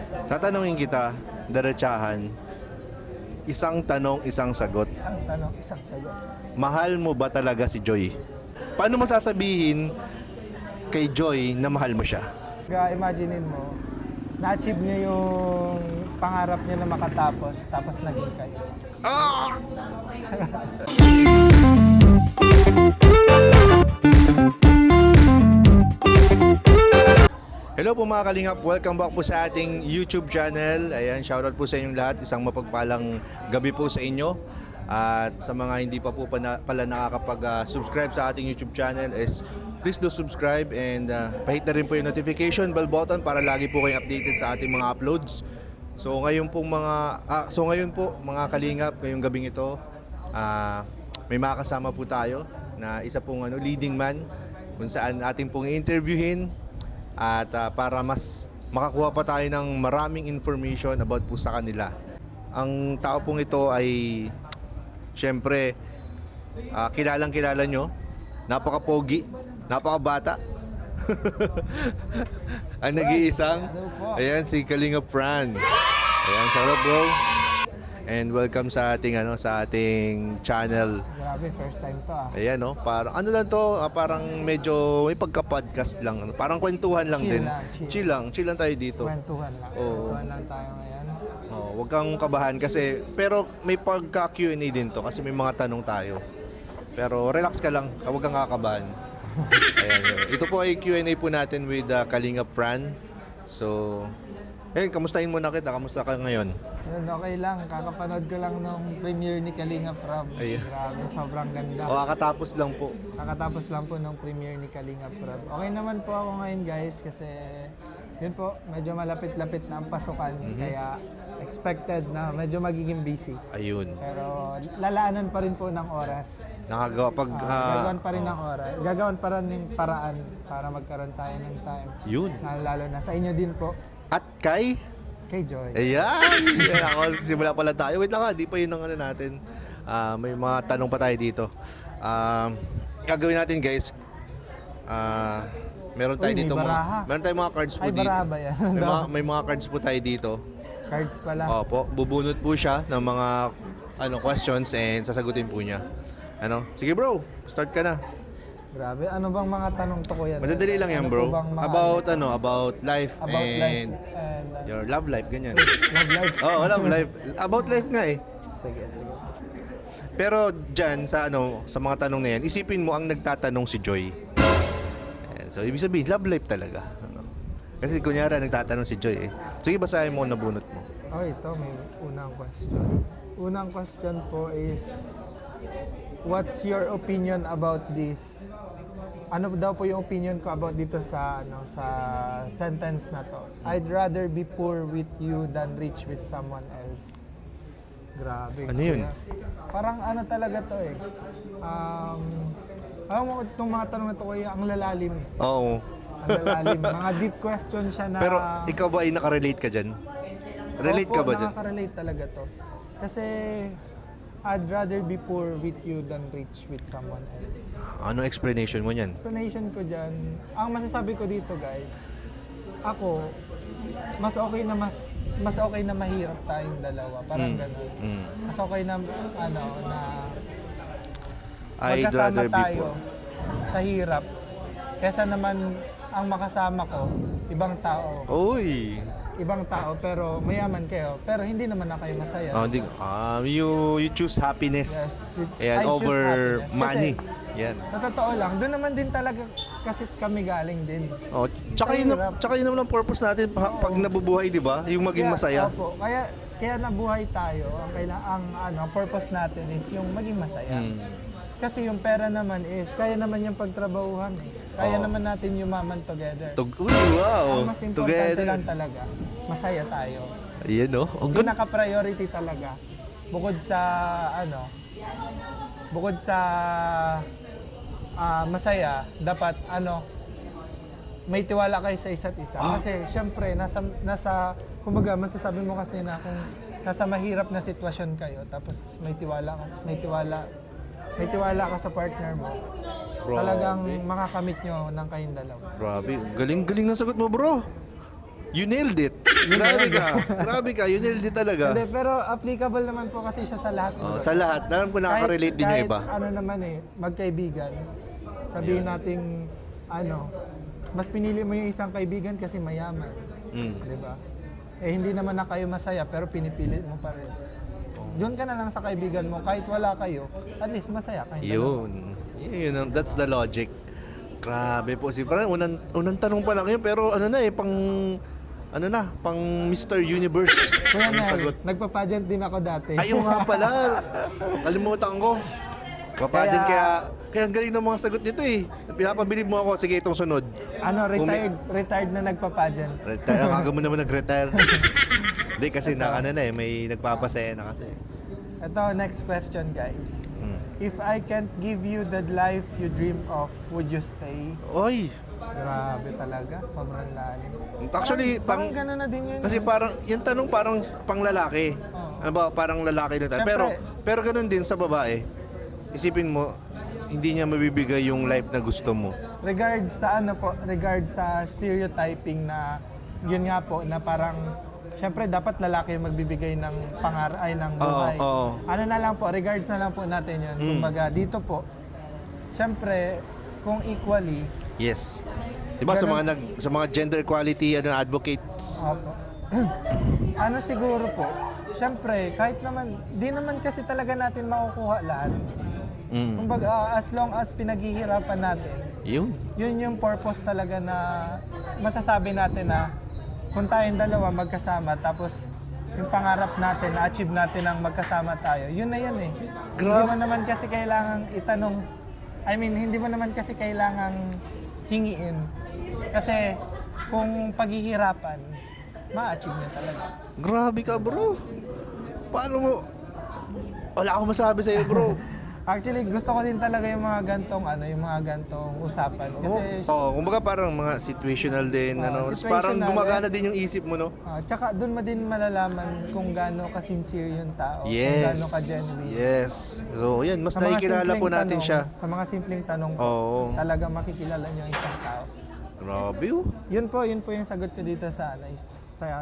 Tatanungin kita, diretsahan, isang tanong, isang sagot. Isang tanong, isang sagot. Mahal mo ba talaga si Joy? Paano mo sasabihin kay Joy na mahal mo siya? Imaginein mo, na-achieve niya yung pangarap niya na makatapos, tapos naging kayo. Hello po mga Kalingap, welcome back po sa ating YouTube channel. Ayan, shoutout po sa inyong lahat. Isang mapagpalang gabi po sa inyo. At sa mga hindi pa po pala nakakapag-subscribe sa ating YouTube channel is please do subscribe and pahit na rin po yung notification bell button para lagi po kayong updated sa ating mga uploads. So ngayon po mga Kalingap, ngayong gabing ito, may makakasama po tayo na isa pong leading man kung saan ating pong i-interviewin. At para mas makakuha pa tayo ng maraming information about po sa kanila. Ang tao pong ito ay syempre kilalang-kilala nyo. Napaka-pogi, napaka-bata. Ang nag-iisang, ayan si Kalingap Fran. Ayan, shout out bro. And welcome sa ating channel. Grabe, first time to Ayan parang ano lang to, parang medyo may pagka-podcast lang. Parang kwentuhan lang din. Chill lang tayo dito. Kwentuhan lang. Kwentuhan lang tayo ngayon. Huwag kang kabahan kasi, pero may pagka-Q&A din to kasi may mga tanong tayo. Pero relax ka lang, huwag kang kakabahan. Ayan. Ito po ay Q&A po natin with Kalingap Fran. So, kamustahin muna kita. Kamusta ka ngayon? Okay lang, kakapanood ko lang nung premiere ni Kalingap Rab. Grabe, sobrang ganda. Kakatapos lang po. Kakatapos lang po nung premiere ni Kalingap Rab. Okay naman po ako ngayon guys kasi yun po, medyo malapit-lapit na ang pasukan. Kaya expected na medyo magiging busy. Ayun. Pero lalaanan pa rin po ng oras. Gagawan pa rin ng oras. Gagawan pa rin ng paraan para magkaroon tayo ng time. Yun. Lalo na sa inyo din po. At kay Joy. Ayan! Ako, simula pala tayo. Wait lang di pa yun ang natin. May mga tanong pa tayo dito. Gagawin natin guys. Meron tayo dito meron tayong mga cards po dito. Baraha ba yan? May mga cards po tayo dito. Cards pala. Opo, bubunot po siya ng mga questions and sasagutin po niya. Sige bro, start ka na. Grabe, ano bang mga tanong to kuya? Madadali lang yan bro. About life and your love life, ganyan. Love life? Love life. About life nga eh. Sige. Pero dyan, sa mga tanong na yan, isipin mo ang nagtatanong si Joy. Ayan, so, ibig sabihin, love life talaga. Kasi kunyara, nagtatanong si Joy eh. Sige, basahin mo, nabunot mo. Ito, may unang question. Unang question po is, what's your opinion about this? Ano daw po yung opinion ko about dito sa sentence na to? I'd rather be poor with you than rich with someone else. Grabe. Ano yun? Parang talaga to eh. Alam mo, itong mga tanong na to kuya, ang lalalim. Oo. Ang lalalim. Mga deep question siya na... Pero ikaw ba ay nakarelate ka dyan? Relate ka ba dyan? Nakaka-relate talaga to. Kasi I'd rather be poor with you than rich with someone else. Ano explanation mo niyan? Explanation ko dyan, ang masasabi ko dito guys, ako, mas okay na mahirap tayong dalawa. Parang gano'n. Mas okay na, magkasama tayo sa hirap. Kesa naman, ang makasama ko, ibang tao. Ibang tao, pero mayaman kayo. Pero hindi naman na kayo masaya. You choose happiness over happiness. money. Kasi, yan. Sa totoo lang, doon naman din talaga kasi kami galing din. Tsaka yun naman ang purpose natin pag nabubuhay, di ba? Yung maging masaya. Opo, kaya nabuhay tayo. Ang purpose natin is yung maging masaya. Kasi yung pera naman is, kaya naman yung pagtrabahuhan. Kaya naman natin yumaman together. Wow! Ang mas importante lang talaga, masaya tayo. Ayan Pinaka-priority talaga. Bukod sa masaya, dapat may tiwala kayo sa isa't isa. Kasi syempre, kumbaga masasabi mo kasi na kung nasa mahirap na sitwasyon kayo, tapos may tiwala ka sa partner mo, talagang makakamit nyo ng kayong dalawa. Grabe, galing ng sagot mo bro. You nailed it. Grabe ka, you nailed it talaga. Hindi, pero applicable naman po kasi siya sa lahat. Oh, sa lahat, alam ko nakaka-relate din yung iba. Ano naman magkaibigan. Sabihin nating, mas pinili mo yung isang kaibigan kasi mayaman. Di ba? Hindi naman na kayo masaya, pero pinipilit mo pa rin. Doon ka na lang sa kaibigan mo, kahit wala kayo, at least masaya kayo. Yun, that's the logic. Grabe po si Fran. Unang tanong pa lang yun, pero pang Mr. Universe. Kuya Ang Nel, sagot. nagpa-pageant din ako dati. Ayun nga pala. Kalimutan ko. Papajan kaya ang galing ng mga sagot nito eh. Pinapabilib mo ako. Sige, itong sunod. Retired na nagpa-pageant. Retire. Ang mo naman nag-retire. Hindi kasi may nagpapasaya na kasi. Ito, next question guys. If I can't give you the life you dream of, would you stay? Oy! Grabe talaga. Sobrang lalim. Actually, parang gano'n na din yun. kasi parang, yung tanong parang pang lalaki. Ano ba, parang lalaki na tayo. Pero gano'n din sa babae. Isipin mo, hindi niya mabibigay yung life na gusto mo. Regards sa stereotyping na yun nga po, na parang syempre dapat lalaki yung magbibigay ng ng buhay. Ano na lang po, regards na lang po natin yun. Kumbaga dito po, syempre kung equally. Yes. Diba sa mga gender equality advocates? Opo. Siguro po, syempre kahit naman, di naman kasi talaga natin makukuha lahat. Kumbaga as long as pinaghihirapan natin, yun yung purpose talaga na masasabi natin na kung tayong dalawa magkasama tapos yung pangarap natin, na-achieve natin ang magkasama tayo, yun na yun eh. Hindi mo naman kasi kailangang hindi mo naman kasi kailangang hingiin. Kasi kung paghihirapan, ma-achieve niya talaga. Grabe ka bro. Paano mo? Wala akong masabi sa'yo bro. Actually, gusto ko din talaga yung mga gantong usapan. Kasi, kumbaga parang mga situational din, parang gumagana din yung isip mo, no? Tsaka doon mo din malalaman kung gaano ka-sincere yung tao, kung Yes. gaano ka-genuine. Yes. So, yan, mas Sa mga nakikilala po simpleng natin tanong, siya. Sa mga simpleng tanong po, Oo. talaga makikilala niyo ang isang tao. Grabe oh. Yun po yung sagot ko dito sa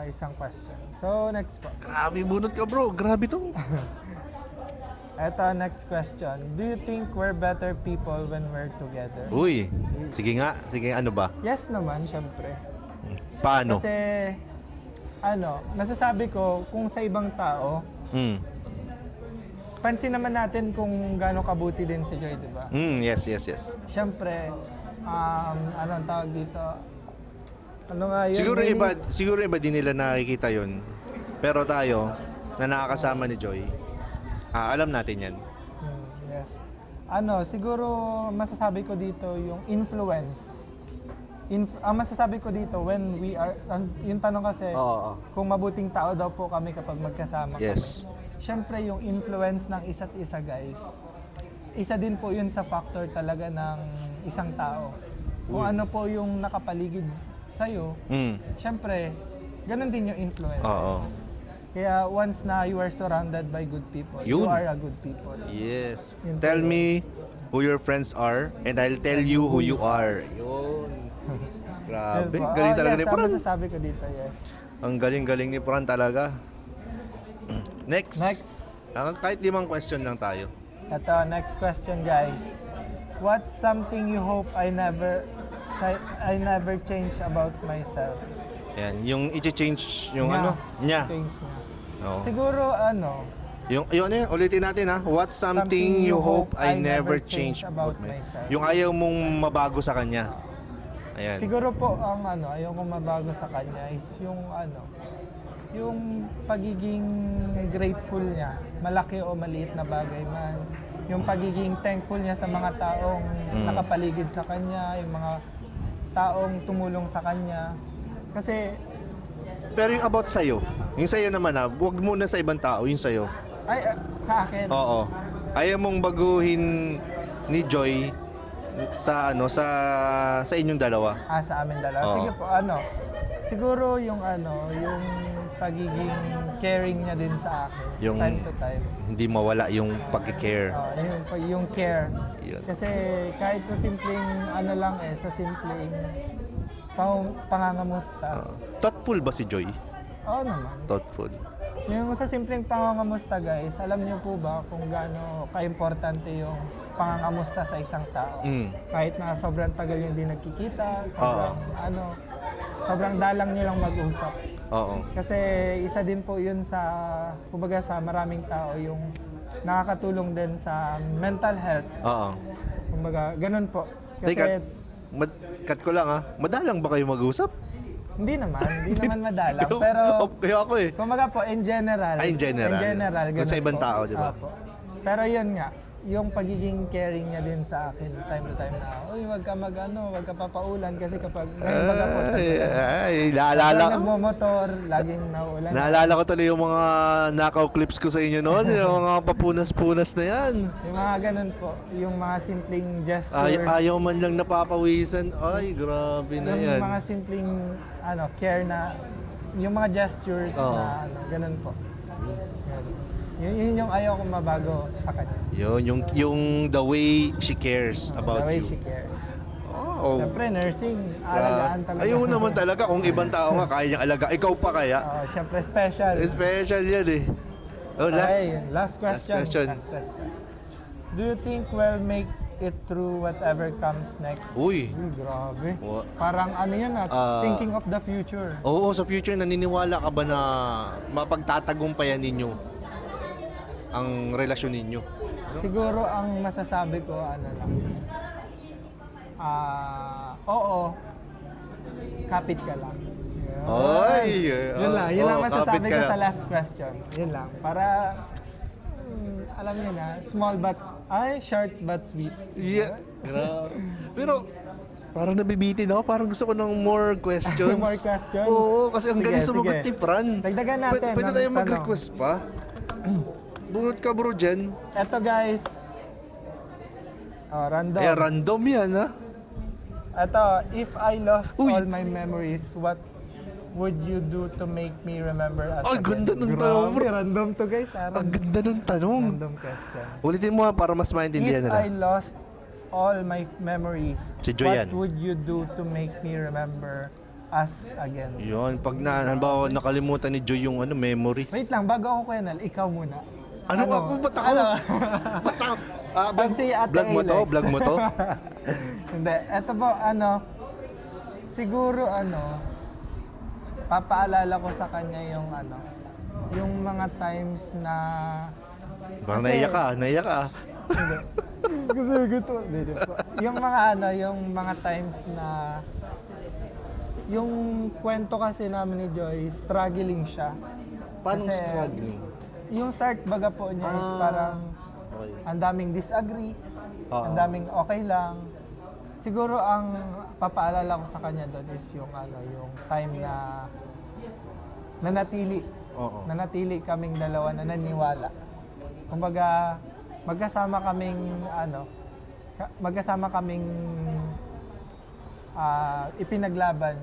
isang question. So, next po. Grabe, bunot ka bro. Grabe to. Eto, next question. Do you think we're better people when we're together? Uy, sige nga, ano ba? Yes naman, syempre. Paano? Kasi, nasasabi ko, kung sa ibang tao, pansin naman natin kung gaano kabuti din si Joy, di ba? Yes. Syempre, anong tawag dito? Ano nga yun? Siguro iba din nila nakikita yun. Pero tayo, na nakakasama ni Joy, alam natin yan. Yes. Siguro masasabi ko dito yung influence. Ang masasabi ko dito when we are, yung tanong kasi, kung mabuting tao daw po kami kapag magkasama Yes. kami. Siyempre yung influence ng isa't isa guys, isa din po yun sa factor talaga ng isang tao. Kung ano po yung nakapaligid sa'yo, siyempre, ganun din yung influence. Kaya once na you are surrounded by good people, you are a good people. Yes. Tell me who your friends are and I'll tell you who you are. Yun. Grabe. Galing talaga ni Fran. Yes, masasabi ko dito, yes. Ang galing ni Fran talaga. Next. Kahit 5 question lang tayo. Ito, next question guys. What's something you hope I never change about myself? Yan, yung i-change yung niya. Change niya. No. Siguro Yung ulitin natin ha. What's something you hope I never change about myself? Yung ayaw mong mabago sa kanya. Ayan. Siguro po ang ayaw kong mabago sa kanya is yung yung pagiging grateful niya, malaki o maliit na bagay man. Yung pagiging thankful niya sa mga taong nakapaligid sa kanya, yung mga taong tumulong sa kanya. Kasi pero yung about sa'yo, yung sa'yo naman huwag muna sa ibang tao, yung sa'yo. Sa akin. Oo. Ayaw mong baguhin ni Joy sa sa inyong dalawa. Sa amin dalawa. Oo. Sige po, siguro yung yung pagiging caring niya din sa akin, Yung time to time. hindi mawala yung pag-care. Yung care. Yun. Kasi kahit sa simpleng sa simpleng pangangamusta. Thoughtful ba si Joy? Oo naman. Thoughtful. Yung sa simpleng pangangamusta guys, alam niyo po ba kung gaano ka-importante yung pangangamusta sa isang tao? Kahit na sobrang tagal yung hindi nagkikita, sobrang dalang niyo lang mag-usap. Oo. Kasi isa din po yun sa, kumbaga sa maraming tao, yung nakakatulong din sa mental health. Oo. Kumbaga, ganun po. Kasi Cut ko lang madalang ba kayo mag-usap? hindi naman madalang. Pero, Kaya ako eh. kumbaga po, in general. In general. Kung ganun sa ibang po. tao, di ba? Opo. Pero yun nga, yung pagiging caring niya din sa akin time to time na, uy, wag ka papaulan kasi kapag ngayon baga po, Naalala ko. nagmomotor, laging nauulan. Naalala ko tuloy yung mga knockout clips ko sa inyo noon. Yung mga papunas-punas na yan. Yung mga ganun po, yung mga simpleng gestures. Ayaw man lang napapawisan. Ay, grabe na yan. Yung mga simpleng care na, yung mga gestures Oo. na ganun po. Yun yung ayaw kong mabago sa kanya. Yun, yung the way she cares about The way you. she cares. Oh. Siyempre, nursing, alagaan talaga. Ayaw naman talaga kung ibang tao nga kaya niyang alaga. Ikaw pa kaya? Siyempre, special. Special yan eh. Oh, last. Okay, last question. Last question. Do you think we'll make it through whatever comes next? Uy. Grabe. What? Parang yan thinking of the future. Oo, sa future, naniniwala ka ba na mapagtatagumpayan ninyo ang relasyon ninyo? Siguro ang masasabi ko, oo, kapit ka lang. Ay! Yun lang masasabi kapit ka ko lang. sa last question. Yun lang. Para, alam niyo na, short but sweet. Yeah. Pero, parang nabibitin ako. Parang gusto ko ng more questions. More questions? Oo, kasi ang Sige, galing sumagot sige. ni Fran. Dagdagan natin Pwede ng tayo tanong. mag-request pa? Bunot ka bro dyan. Eto guys. Random. Random yan Eto, if I lost Uy! all my memories, what would you do to make me remember us Ay, again? ganda ng tanong, bro. Random to guys. Ang ganda ng tanong. Random question. Ulitin mo para mas maintindihan If nila. I lost all my memories, Si Joyan. what would you do to make me remember us again? Yun, pag halimbawa nakalimutan ni Joy yung memories. Wait lang, bago ako Kuyanal, ikaw muna. Ano ako? Ba't ako? Ba't ako? Pag si Ate Vlog mo to? Alex. Vlog mo to? Hindi, eto po, siguro papaalala ko sa kanya yung mga times na Parang Kasi- naiyak ka. Kasi gusto. Hindi po. Yung mga times na yung kwento kasi namin ni Joy, struggling siya. Paano Kasi, struggling? Yung start baga po niya is parang Okay. ang daming disagree, Oo. ang daming okay lang. Siguro ang papaalala ko sa kanya doon is yung time na nanatili. Oo. Nanatili kaming dalawa na naniwala. Kumbaga, magkasama kaming ipinaglaban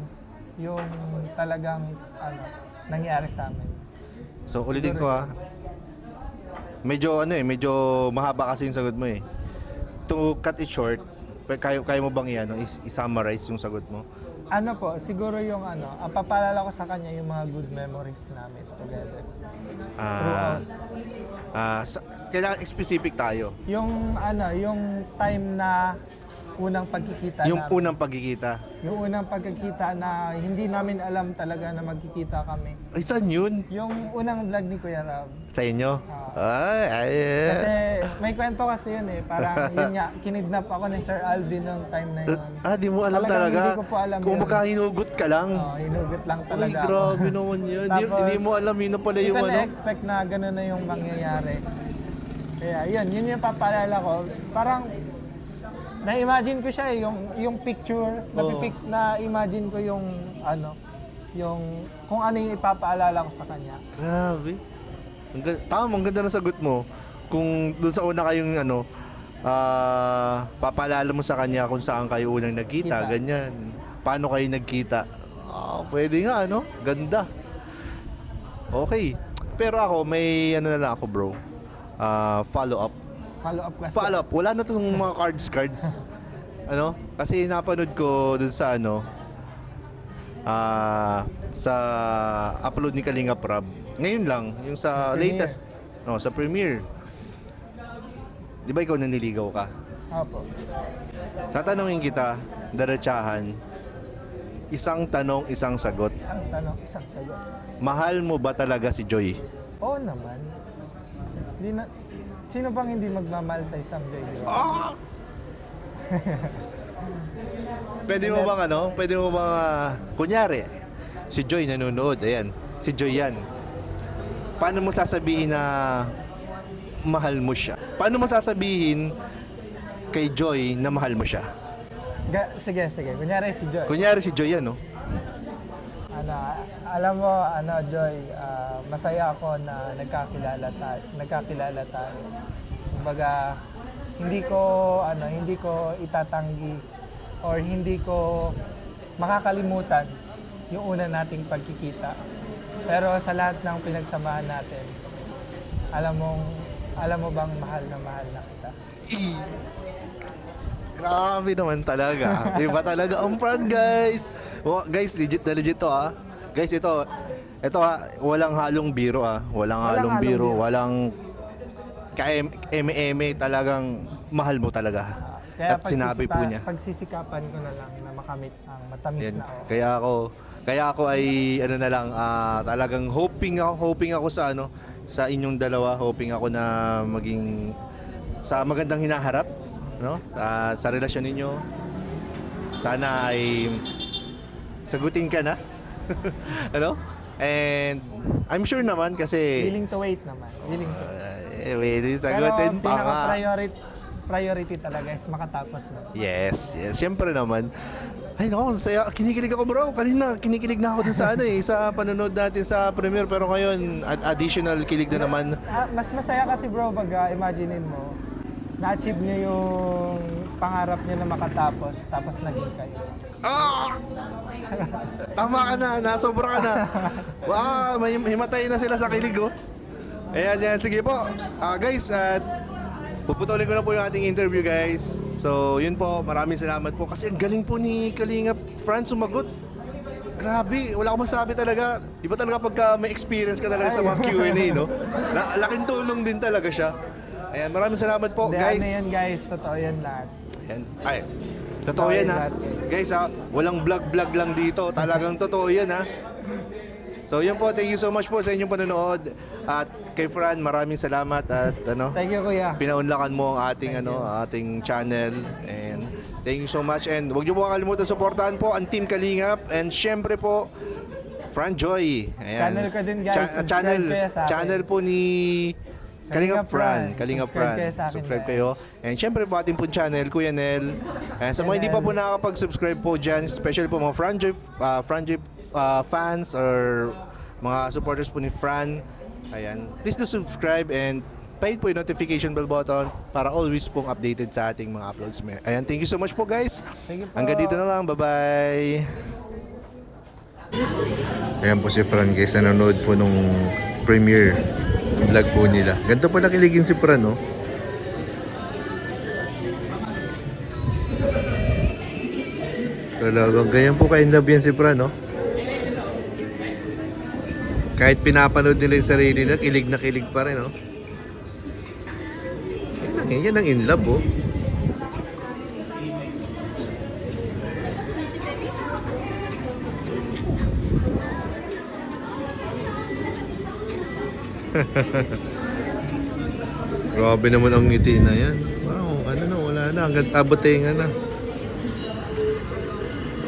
yung talagang nangyari sa amin. So ulitin ko Medyo medyo mahaba kasi yung sagot mo eh. To cut it short, kaya mo bang i-summarize yung sagot mo? Siguro yung ang papaalala ko sa kanya yung mga good memories namin together. Kailangan specific tayo. Yung time na unang pagkikita Yung namin. unang pagkikita. Yung unang pagkikita na hindi namin alam talaga na magkikita kami. Ay, saan yun? Yung unang vlog ni Kuya Rab. Sa inyo? Kasi may kwento kasi yun eh. Parang yun nga, kinidnap ako ni Sir Alvin nung time na yun. Di mo alam Talagang talaga? hindi ko po alam Kung yun. baka hinugot ka lang. Hinugot lang Ay, talaga ako. grabe naman yun. Hindi mo alam yun na pala Hindi yung ko na-expect na gano'n na yung mangyayari. Kaya yun yung papaalala ko. Parang na-imagine ko siya yung picture, na-imagine ko yung kung ano yung ipapaalala ko sa kanya. Grabe. Ang ganda ng sagot mo. Kung doon sa una kayong papaalala mo sa kanya kung saan kayo unang nagkita, Kita. ganyan. Paano kayo nagkita? Pwede nga, Ganda. Okay. Pero ako, may na lang ako, bro. Follow up. Follow-up question. Follow up. Wala na to mga cards. Kasi napanood ko dun sa sa upload ni Kalinga Prab. Ngayon lang, yung sa Premiere. latest, no, sa premiere. Di ba ikaw naniligaw ka? Opo. Tatanungin kita, diretsahan, isang tanong, isang sagot. Isang tanong, isang sagot. Mahal mo ba talaga si Joy? Oo naman. Hindi na, sino bang hindi magmamahal sa isang Joy? Di ba? Pwede mo bang pwede mo bang, kunyari, si Joy nanonood, ayan, si Joy yan. Paano mo sasabihin na mahal mo siya? Paano mo sasabihin kay Joy na mahal mo siya? Sige. Kunyari si Joy. Kunyari si Joy yan, no? Alam mo, Joy, masaya ako na nagkakilala tayo. Kumbaga, hindi ko itatanggi or hindi ko makakalimutan yung una nating pagkikita. Pero sa lahat ng pinagsamahan natin, alam mo bang mahal na kita? Grabe naman talaga. Iba talaga ang prank, guys. Guys, legit na legit to, ha. Guys, ito walang halong biro, ha. Walang halong biro, walang ka-eme talagang mahal mo talaga. Kaya At sinabi po niya. pagsisikapan ko na lang na makamit ang matamis Yan. na ako. Kaya ako ay na lang, talagang hoping ako sa inyong dalawa, hoping ako na maging sa magandang hinaharap, no? Sa relasyon ninyo. Sana ay sagutin ka na. Ano? And I'm sure naman kasi Willing to wait naman. Willing to. Pwede Pero sagutin pa nga. priority talaga is makatapos mo. Yes, syempre naman. Ay nako, saya. Kinikilig ako, bro. Kanina kinikilig na ako dun sa sa panonood natin sa premiere, pero ngayon additional kilig na naman. Mas masaya kasi bro, imaginein mo, na-achieve niyo yung pangarap niyo na makatapos, tapos naging kayo. Tama ka na, nasobra ka na. Wow, may himatay na sila sa kilig, oh. Ayan, sige po. Guys, puputulin ko na po yung ating interview, guys. So, yun po, maraming salamat po. Kasi ang galing po ni Kalinga Fran sumagot. Grabe, wala akong masabi talaga. Iba talaga pagka may experience ka talaga sa mga Q&A, no? Laking tulong din talaga siya. Ayan, maraming salamat po, guys. Ano yan guys, totoo yan lahat. Ayan. Ay, totoo yan, ha? Guys, walang vlog lang dito. Talagang totoo yan, ha? So, yun po. Thank you so much po sa inyong panonood. At kay Fran, maraming salamat at Thank you, kuya. pinaunlakan mo ang ating ating channel, and thank you so much. And huwag niyo po kalimutan suportahan po ang Team Kalingap, and syempre po Fran Joy. Ayan. Channel ko din, guys. Subscribe kayo sa akin. Channel po ni Kalingap Fran. Kalingap Subscribe Fran. kayo sa akin, Subscribe guys. kayo. And syempre po ating po channel, Kuya Nel. And sa mga hindi pa po nakakapag-subscribe po dyan, especially po mga Fran Joy fans or mga supporters po ni Fran, ayan, please do subscribe and pahit po yung notification bell button para always pong updated sa ating mga uploads. Ayan, thank you so much po, guys. Thank you po. Hanggang dito na lang. Bye-bye. Ayan po si Fran, guys. Nanonood po nung premiere vlog po nila. Ganito po nakiligin si Fran, no? Talagang ganyan po ka-in love yan si Fran, no? Kahit pinapanood nila yung sarili na kilig pa rin, no? Yan ang in love, oh. Grabe naman ang ngiti na yan. Wow, wala na, hanggang tabotenga na.